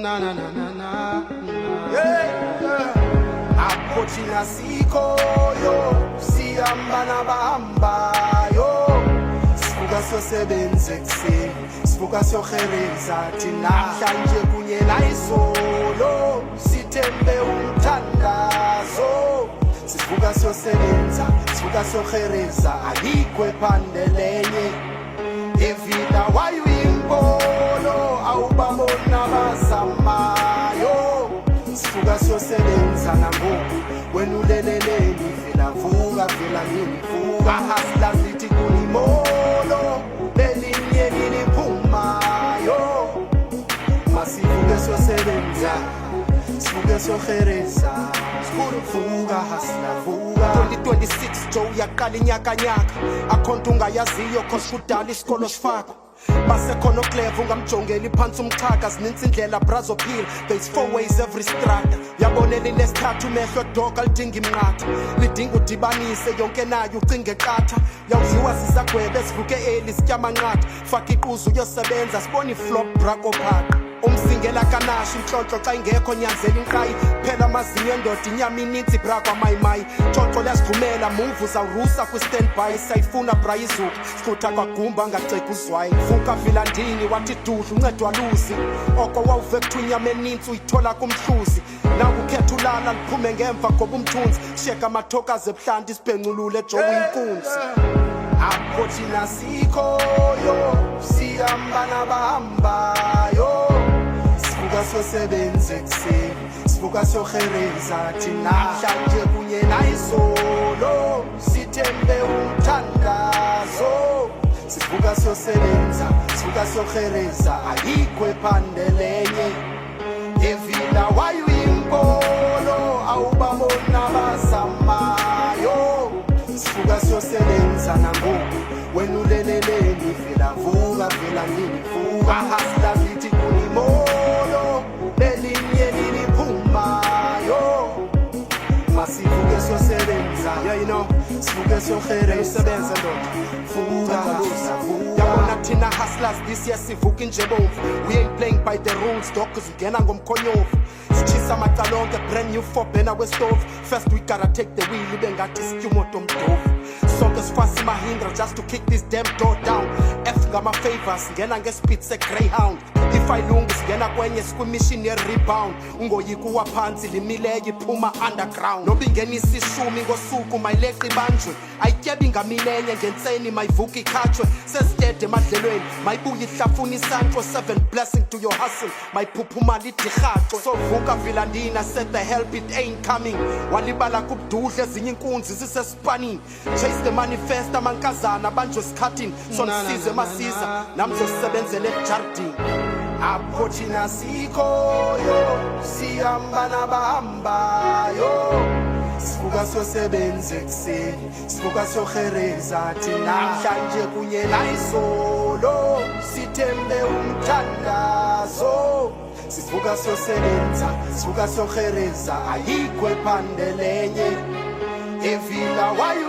na na na na na. Hapo china siko yo, siyamba na bahamba yo. Sifuka siyosebenza ekuseni, sifuka siyohereza thina namhlanje kunye nayizolo, sithembe umthandazo. Sifuka siyosebenza, sifuka siyohereza, alikho ephande lenye. Evila wayuyimpolo, awubabona basamayo. Sifuka siyosebenza nangoku, wena uleleleni, vela vuka, vela nini vuka. Hasla zithi kunimolo, belinye niliphumayo. Masifuke siyosebenza, sifuke siyohereza, vuka hasla vuka. 2026 Joe yaqala inyakanyaka, akhonto ungayaziyo cause kudala isikolo sifakho. Basekhona clever ungamjongeli phansi umchaka, zininzi indlela brazophila, there's 4 ways every strata. Yabonela inesithathu mehlo doka lidinga imnqatha, lidinga udibanise yonke nayo ucinge qatha. Yawudliwa sisagwebe sivuke eli sityamanqatha, faka iquzu uyosebenza sibona iflop brako phaka. Umsingela kanashi inhlonhlo xa ingekho nyanzela inqayi, phela amazinyo endoda inyama ininzi brako amayimayi. Xoxo liyasivumela move uzawurusa kwi-standby, sayifuna bra izuku sifutha kwagumba ngaceka uzwayi. Vuka vilandini wathi dudla uncedwa luzi, oko wawuve kuthiwa inyama enintsi uyithola kumhluzi. Naku ukhetha ulala liphume ngemva ngoba umthunzi, sheka amathokazi ebuhlanti isibhenculule ejoba inkunzi. Apho thina sikhoyo, siyamba nabahambayo. Sifuka siyosebenza ekuseni, sifuka siyohereza thina namhlanje kunye nayizolo, sithembe umthandazo. Sifuka siyosebenza, sifuka siyohereza, alikho ephande lenye. Evila wayuyimpolo, awubabona basamayo. Sifuka siyosebenza nangoku, wena uleleleni, vela vuka, vela nini vuka. Hasla zithi kunimolo, belinye niliphumayo. Masifuke siyosebenza, yeah you know, sifuke siyohereza, sebenza ndoda, vuka hasla vuka. Yabona thina hustlers this year sivuka injebomvu, we ain't playing by the rules dog cause ungena ngomkhonyovu. Sichisa macalonke brand new 4-burner westove, first we gotta take the wheel ibe ngathi sityumoto mdovu. Sonke sifasi mahindra just to kick this damn door down. F ngama favors ngena ngespeed se-greyhound, if ayilungi singena kwenye sikwimission ye-rebound. Ungoyika uwaphansi limileyo iphuma underground, noba ingenisa ishumi ngosuku mayileqa ibanjwe. Ayityebi ngamilenye ngentseni mayivuka ikhatshwe, sesitede emadlelweni mayibuye ihlafuna isantro. 7 blessing to your hustle, mayiphuphuma lithi rhaxo. So vuka vilandina said the help it ain't coming, walibala kubududle ezinye inkunzi zisespanini. Chase the manifest amankazana banjwe sikhathini, so nisize masiza namzosebenzela ejardini. Apho thina sikhoyo, siyamba nabahambayo. Sifuka siyosebenza ekuseni, sifuka siyohereza thina namhlanje kunye nayizolo, sithembe umthandazo. Sifuka siyosebenza, sifuka siyohereza, alikho ephande lenye. Evila wayu